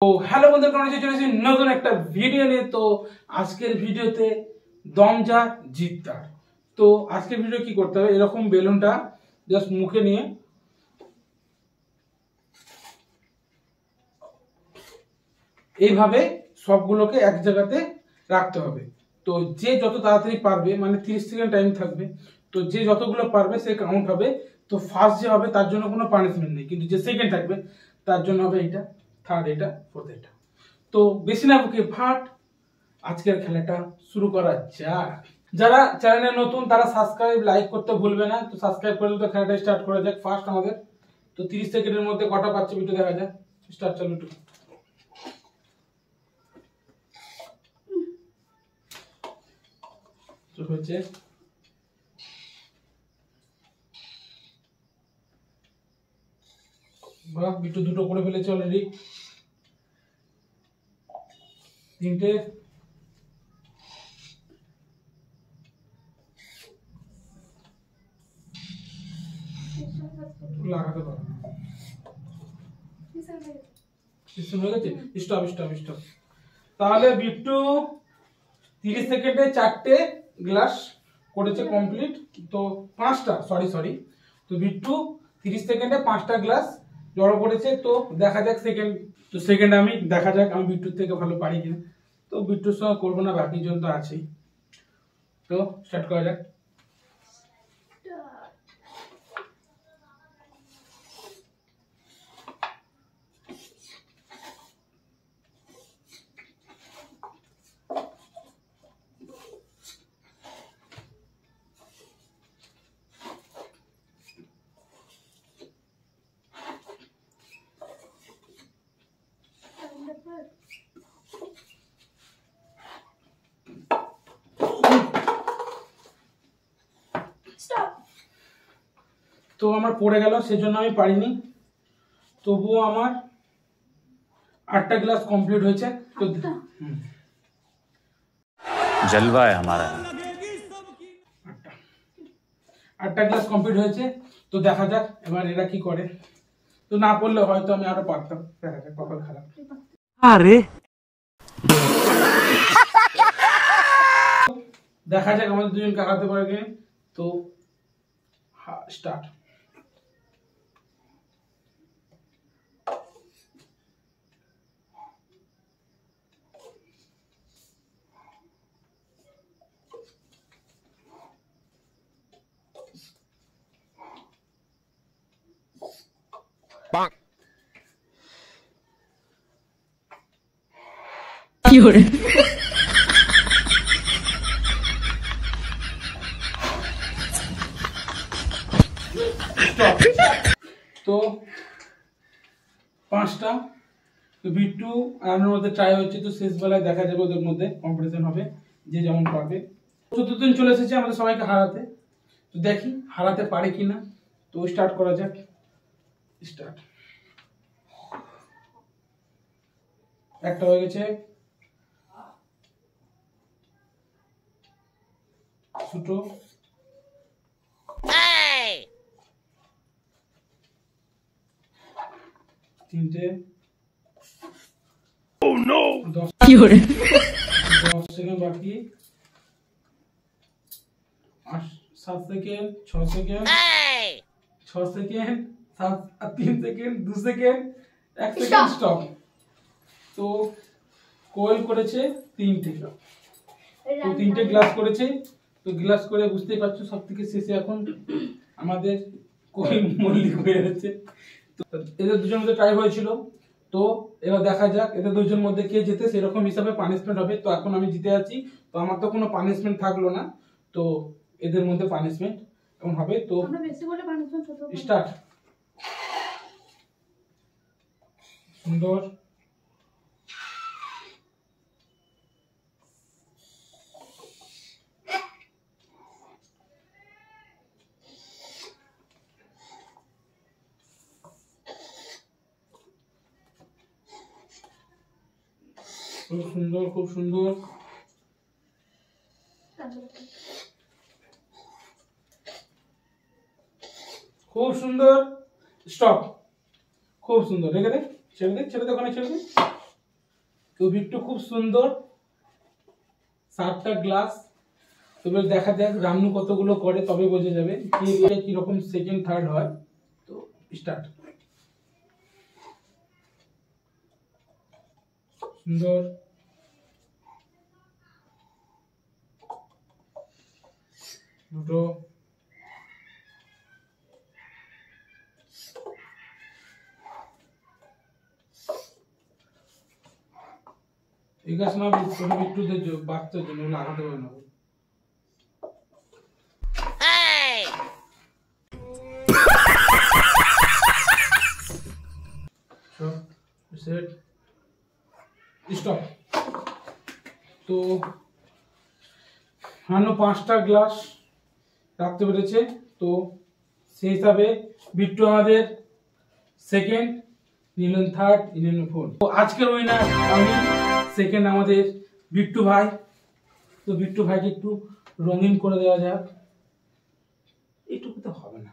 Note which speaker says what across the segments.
Speaker 1: তো হ্যালো বন্ধুরা, কেমন আছেন? চলে এসেছি নতুন একটা ভিডিও নিয়ে। তো আজকের ভিডিওতে দম যা জিত তার। তো আজকের ভিডিও কি করতে হবে, এরকম বেলুনটা জাস্ট মুখে নিয়ে এইভাবে সবগুলোকে এক জায়গাতে রাখতে হবে। তো যে যত তাড়াতাড়ি পারবে, মানে 30 সেকেন্ড টাইম থাকবে, তো যে যতগুলো পারবে সে কাউন্ট হবে। তো ফার্স্ট যে হবে তার জন্য কোনো পানিশমেন্ট নেই, কিন্তু যে সেকেন্ড থাকবে তার জন্য হবে এটা, থার্ড এটা, ফোর্থ এটা। তো বেশি না বকে ফাট আজকের খেলাটা শুরু করা যাক। যারা চ্যানেলে নতুন তারা সাবস্ক্রাইব লাইক করতে ভুলবে না। তো সাবস্ক্রাইব করলে তো খেলাটা স্টার্ট করা যাক। ফার্স্ট আমাদের তো 30 সেকেন্ডের মধ্যে কটা পাচ্ছে ভিডিও দেখা যাক। স্টার্ট, চালু একটু। হচ্ছে বাহ, বিট্টু দুটো করে ফেলেছে অলরেডি। তিনটে, লাগাতে পারো। Stop stop stop. তাহলে বিট্টু 30 সেকেন্ডে 4টে গ্লাস করেছে কমপ্লিট। তো 5টা, সরি। তো বিট্টু 30 সেকেন্ডে 5টা গ্লাস জড়ো করেছে। তো দেখা যাক সেকেন্ড, তো সেকেন্ড আমি দেখা যাক আমি বিট্টুর থেকে ভালো পারি কিনা। তো বিট্টুর সঙ্গে করবো না, বাকি জন তো আছেই। তো স্টার্ট করা যাক। তো আমার পড়ে গেল, সেজন্য আমি পারিনি। তবুও আমার 8টা গ্লাস কমপ্লিট হয়েছে। তো
Speaker 2: जलवा है हमारा।
Speaker 1: 8টা গ্লাস কমপ্লিট হয়েছে। তো দেখা যাক এবার এরা কি করে। তো না পড়লে হয়তো আমি আরো পারতাম। দেখা যাক, কপাল খারাপ।
Speaker 2: আরে
Speaker 1: দেখা যাক আমাদের দুজন কাকাতে পারে কিনা। তো স্টার্ট।
Speaker 3: কি করে
Speaker 1: তো 5টা। তো বিট্টু আর আমার মধ্যে ট্রাই হচ্ছে। তো শেষ বেলায় দেখা যাবে, ওদের মধ্যে কম্পিটিশন হবে, যে যেমন পারবে। 14 দিন চলে এসেছে আমাদের সবাইকে হারাতে। তো দেখি হারাতে পারে কিনা। তো স্টার্ট করা যাক। স্টার্ট। একটা হয়ে গেছে, ছোট। তিনটে।
Speaker 3: কি করে
Speaker 1: 10 সেকেন্ড বাকি। 7 second, 6 second, 6 second, 3 second, 2 second, 1 second, stop. তো কোয়েল করেছে 3টে। তো 3টে গ্লাস করেছে। তো গ্লাস করে বুঝতেই পারছো সব থেকে শেষে এখন আমাদের কোয়েল মল্লিক হয়ে গেছে। তো এদের দুজনের মধ্যে ট্রাই হয়েছিল। তো এবার দেখা যাক এদের দুজনের মধ্যে কে জেতে, সেরকম হিসাবে পানিশমেন্ট হবে। তো এখন আমি জিতে আছি, তো আমার তো কোনো পানিশমেন্ট থাকলো না। তো এদের মধ্যে পানিশমেন্ট এখন হবে। তো স্টার্ট। সুন্দর। খুব সুন্দর, খুব সুন্দর। খুব সুন্দর। স্টপ। খুব সুন্দর। রেখে দে, ছেড়ে দে, ছেড়ে দে, ওখানে ছেড়ে দে। তো বিট্টু খুব সুন্দর 7টা গ্লাস। তবে দেখা যাক রামনু কতগুলো করে, তবে বোঝা যাবে কে কিরকম সেকেন্ড থার্ড হয়। তো স্টার্ট। সুন্দর, দুটো, এই গাছ না বিট্টুদের বাচ্চার জন্য লাগাতে পারে না। স্টপ। তো 5টা গ্লাস রাখতে পেরেছে। তো সেই হিসাবে বিট্টু আমাদের second, Nilan third, Nilan fourth. তো আজকের উইনার আমি, সেকেন্ড আমাদের বিট্টু ভাই। তো বিট্টু ভাইকে একটু রঙিন করে দেওয়া যাক। এইটুকু তো হবে না।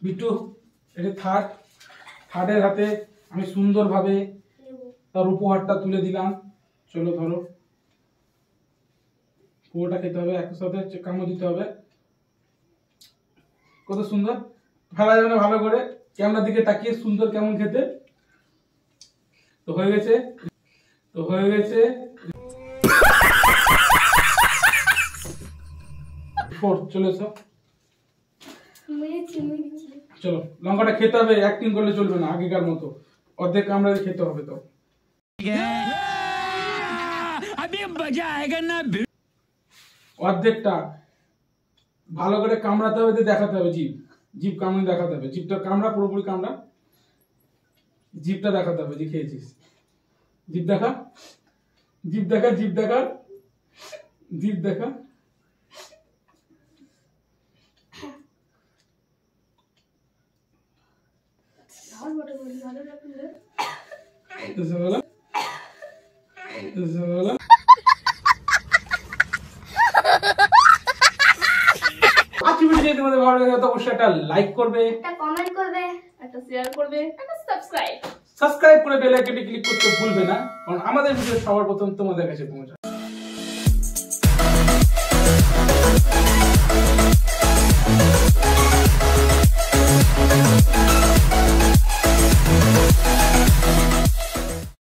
Speaker 1: বিট্টু এটা থার্ডের হাতে আমি সুন্দরভাবে তার উপহারটা তুলে দিলাম। চলো ধরো, পুরোটা খেতে হবে, একই সাথে কামড় দিতে হবে। কত সুন্দর, ফেলা যাবে না, ভালো করে ক্যামেরার দিকে তাকিয়ে সুন্দর কেমন খেতে। তো হয়ে গেছে, চলে এসো। চলো, লঙ্কাটা খেতে হবে, অ্যাক্টিং করলে চলবে না আগেকার মতো, অর্ধেক কামড়া খেতে হবে। তো অর্ধেকটা ভালো করে কামড়াতে হবে, দেখাতে হবে, জিভ কামড়ে দেখাতে হবে। জিভটা কামড়া, পুরোপুরি কামড়া, জিভটা দেখাতে হবে যে খেয়েছিস। জিভ দেখা, জিভ দেখা, জিভ দেখা, জিভ দেখা। তোমাদের ভালো লাগে তো অবশ্যই একটা লাইক করবে,
Speaker 4: একটা কমেন্ট করবে,
Speaker 5: একটা শেয়ার করবে, একটা
Speaker 1: সাবস্ক্রাইব করে বেল আইকনে ক্লিক করতে ভুলবে না, কারণ আমাদের ভিডিও সবার প্রথম তোমাদের কাছে পৌঁছায়।